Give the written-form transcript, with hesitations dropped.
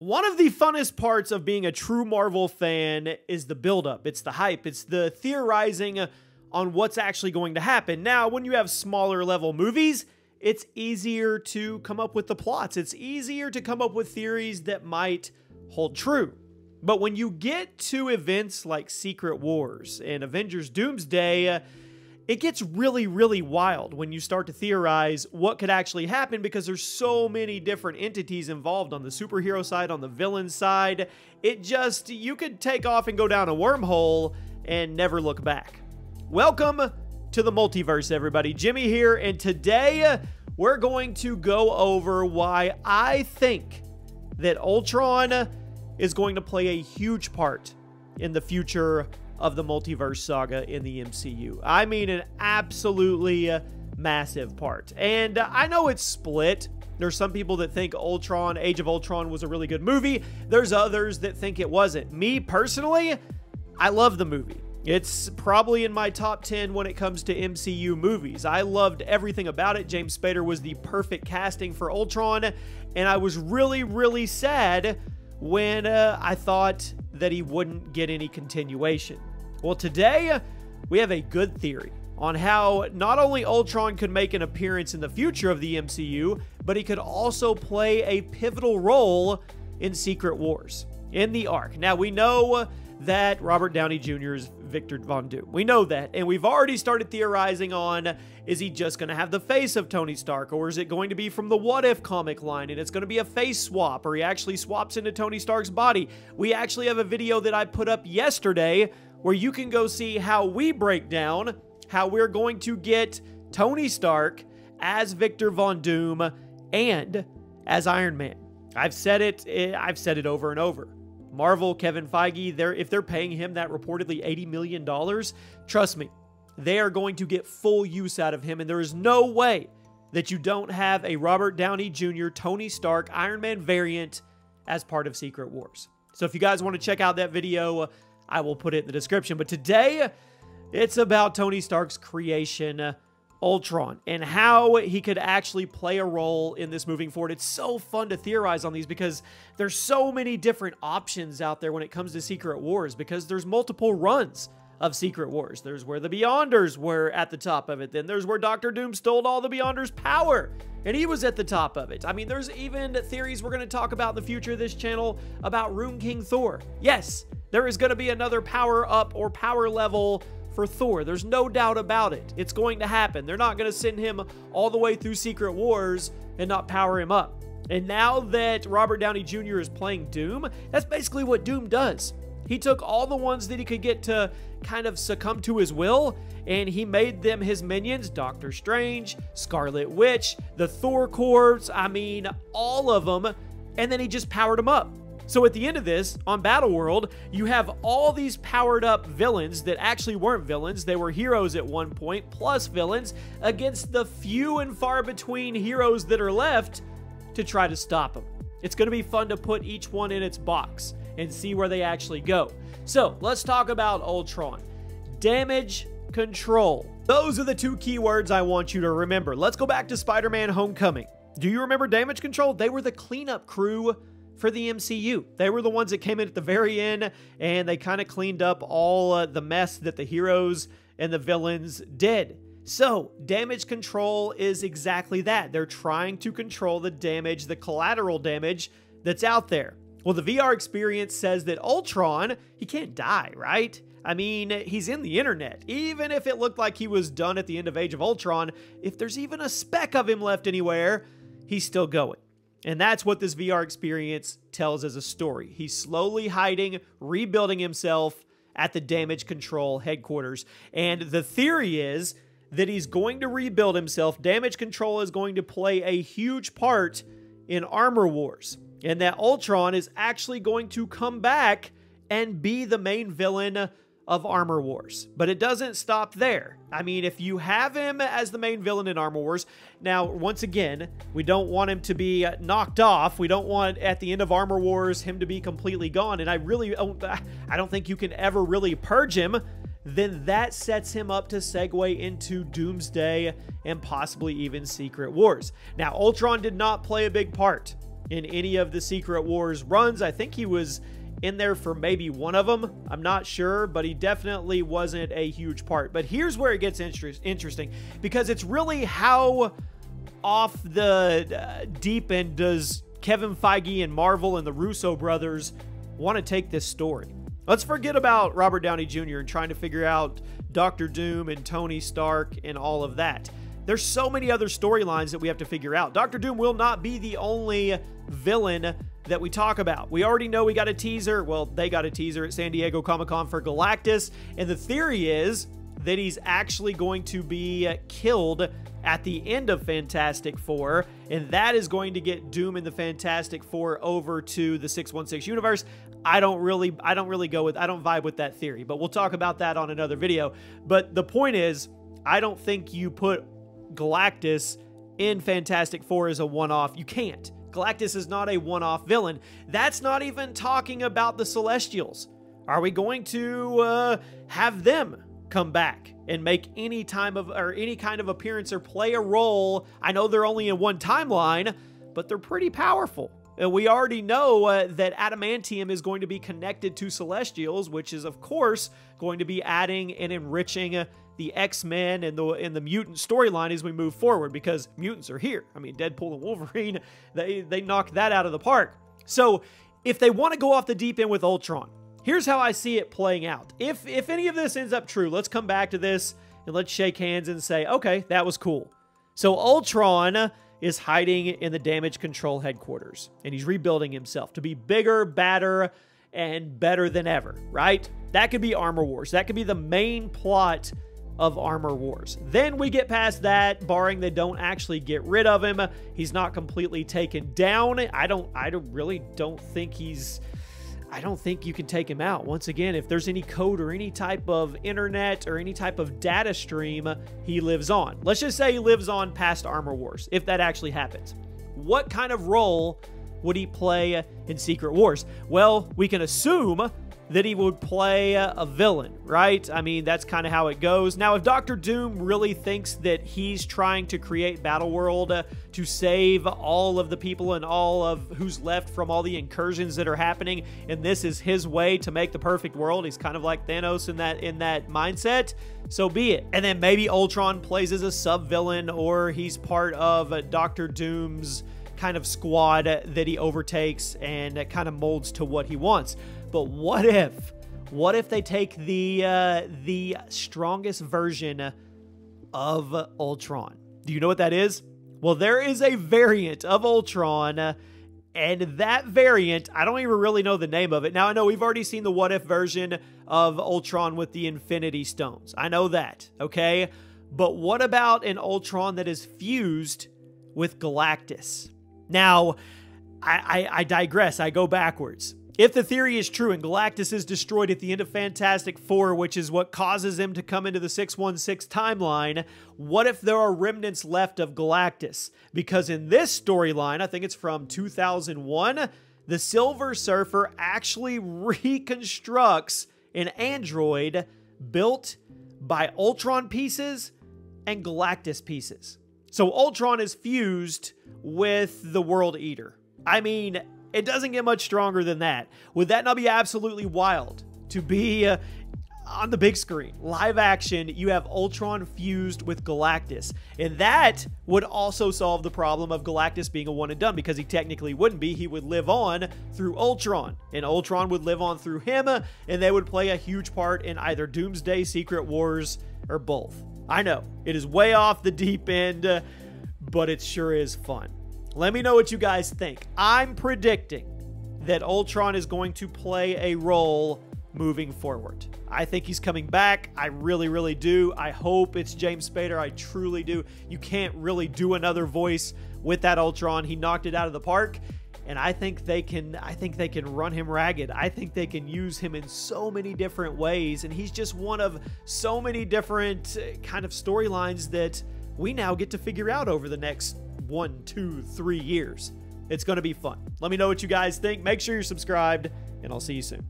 One of the funnest parts of being a true Marvel fan is the buildup. It's the hype. It's the theorizing on what's actually going to happen. Now, when you have smaller level movies, it's easier to come up with the plots. It's easier to come up with theories that might hold true. But when you get to events like Secret Wars and Avengers Doomsday, it gets really, really wild when you start to theorize what could actually happen because there's so many different entities involved on the superhero side, on the villain side. You could take off and go down a wormhole and never look back. Welcome to the Multiverse, everybody. Jimmy here, and today we're going to go over why I think that Ultron is going to play a huge part in the future of the multiverse saga in the MCU. I mean, an absolutely massive part. And I know it's split. There's some people that think Age of Ultron was a really good movie. There's others that think it wasn't. Me, personally, I love the movie. It's probably in my top 10 when it comes to MCU movies. I loved everything about it. James Spader was the perfect casting for Ultron, and I was really, really sad when I thought that he wouldn't get any continuation. Well, today we have a good theory on how not only Ultron could make an appearance in the future of the MCU, but he could also play a pivotal role in Secret Wars, in the Ark. Now, we know that Robert Downey Jr. is Victor Von Doom. We know that, and we've already started theorizing on, is he just going to have the face of Tony Stark, or is it going to be from the What If comic line, and it's going to be a face swap, or he actually swaps into Tony Stark's body? We actually have a video that I put up yesterday where you can go see how we break down how we're going to get Tony Stark as Victor Von Doom and as Iron Man. I've said it over and over. Marvel, Kevin Feige, if they're paying him that reportedly $80 million, trust me, they are going to get full use out of him, and there is no way that you don't have a Robert Downey Jr., Tony Stark, Iron Man variant as part of Secret Wars. So if you guys want to check out that video, I will put it in the description. But today, it's about Tony Stark's creation, Ultron, and how he could actually play a role in this moving forward. It's so fun to theorize on these because there's so many different options out there when it comes to Secret Wars, because there's multiple runs of Secret Wars. There's where the Beyonders were at the top of it. Then there's where Dr. Doom stole all the Beyonders' power, and he was at the top of it. I mean, there's even theories we're going to talk about in the future of this channel about Rune King Thor. Yes, there is going to be another power up or power level for Thor. There's no doubt about it. It's going to happen. They're not going to send him all the way through Secret Wars and not power him up. And now that Robert Downey Jr. is playing Doom, that's basically what Doom does. He took all the ones that he could get to kind of succumb to his will, and he made them his minions. Doctor Strange, Scarlet Witch, the Thor Corps, I mean, all of them, and then he just powered them up. So at the end of this, on Battleworld, you have all these powered up villains that actually weren't villains. They were heroes at one point, plus villains, against the few and far between heroes that are left to try to stop them. It's going to be fun to put each one in its box and see where they actually go. So let's talk about Ultron. Damage control. Those are the two keywords I want you to remember. Let's go back to Spider-Man Homecoming. Do you remember damage control? They were the cleanup crew for the MCU. They were the ones that came in at the very end, and they kind of cleaned up all the mess that the heroes and the villains did. So, damage control is exactly that. They're trying to control the damage, the collateral damage that's out there. Well, the VR experience says that Ultron, he can't die, right? I mean, he's in the internet. Even if it looked like he was done at the end of Age of Ultron, if there's even a speck of him left anywhere, he's still going. And that's what this VR experience tells as a story. He's slowly hiding, rebuilding himself at the damage control headquarters. And the theory is that he's going to rebuild himself. Damage control is going to play a huge part in Armor Wars, and that Ultron is actually going to come back and be the main villain of Armor Wars. But it doesn't stop there. I mean, if you have him as the main villain in Armor Wars, now, once again, we don't want him to be knocked off. We don't want, at the end of Armor Wars, him to be completely gone. And I don't think you can ever really purge him. Then that sets him up to segue into Doomsday and possibly even Secret Wars. Now, Ultron did not play a big part in any of the Secret Wars runs. I think he was in there for maybe one of them. I'm not sure, but he definitely wasn't a huge part. But here's where it gets interesting, because it's really how off the deep end does Kevin Feige and Marvel and the Russo brothers want to take this story. Let's forget about Robert Downey Jr. and trying to figure out Dr. Doom and Tony Stark and all of that. There's so many other storylines that we have to figure out. Dr. Doom will not be the only villain that we talk about. We already know we got a teaser. Well, they got a teaser at San Diego Comic-Con for Galactus. And the theory is that he's actually going to be killed at the end of Fantastic Four. And that is going to get Doom and the Fantastic Four over to the 616 universe. I don't vibe with that theory, but we'll talk about that on another video. But the point is, I don't think you put Galactus in Fantastic Four as a one-off. You can't. Galactus is not a one-off villain. That's not even talking about the Celestials. Are we going to have them come back and make any kind of appearance or play a role? I know they're only in one timeline, but they're pretty powerful. And we already know that adamantium is going to be connected to Celestials, which is, of course, going to be adding and enriching the X-Men and the mutant storyline as we move forward, because mutants are here. I mean, Deadpool and Wolverine, they knocked that out of the park. So if they want to go off the deep end with Ultron, here's how I see it playing out. If any of this ends up true, let's come back to this and let's shake hands and say, okay, that was cool. So Ultron is hiding in the damage control headquarters, and he's rebuilding himself to be bigger, badder, and better than ever, right? That could be Armor Wars. That could be the main plot of Armor Wars. Then we get past that, barring they don't actually get rid of him. He's not completely taken down. I really don't think I don't think you can take him out. Once again, if there's any code or any type of internet or any type of data stream, he lives on. Let's just say he lives on past Armor Wars, if that actually happens. What kind of role would he play in Secret Wars? Well, we can assume that he would play a villain, right? I mean, that's kind of how it goes. Now, if Dr. Doom really thinks that he's trying to create Battleworld to save all of the people and all of who's left from all the incursions that are happening, and this is his way to make the perfect world, he's kind of like Thanos in that mindset, so be it. And then maybe Ultron plays as a sub-villain, or he's part of Dr. Doom's kind of squad that he overtakes and kind of molds to what he wants. But what if they take the strongest version of Ultron? Do you know what that is? Well, there is a variant of Ultron, and that variant, I don't even really know the name of it. Now, I know we've already seen the what if version of Ultron with the Infinity Stones. I know that, okay? But what about an Ultron that is fused with Galactus? Now, I digress. I go backwards. If the theory is true and Galactus is destroyed at the end of Fantastic Four, which is what causes him to come into the 616 timeline, what if there are remnants left of Galactus? Because in this storyline, I think it's from 2001, the Silver Surfer actually reconstructs an android built by Ultron pieces and Galactus pieces. So Ultron is fused with the World Eater. I mean, it doesn't get much stronger than that. Would that not be absolutely wild to be on the big screen? Live action, you have Ultron fused with Galactus. And that would also solve the problem of Galactus being a one and done, because he technically wouldn't be. He would live on through Ultron, and Ultron would live on through him, and they would play a huge part in either Doomsday, Secret Wars, or both. I know, it is way off the deep end, but it sure is fun. Let me know what you guys think. I'm predicting that Ultron is going to play a role moving forward. I think he's coming back. I really, really do. I hope it's James Spader. I truly do. You can't really do another voice with that Ultron. He knocked it out of the park, and I think they can run him ragged. I think they can use him in so many different ways, and he's just one of so many different kind of storylines that we now get to figure out over the next 1, 2, 3 years. It's going to be fun. Let me know what you guys think. Make sure you're subscribed, and I'll see you soon.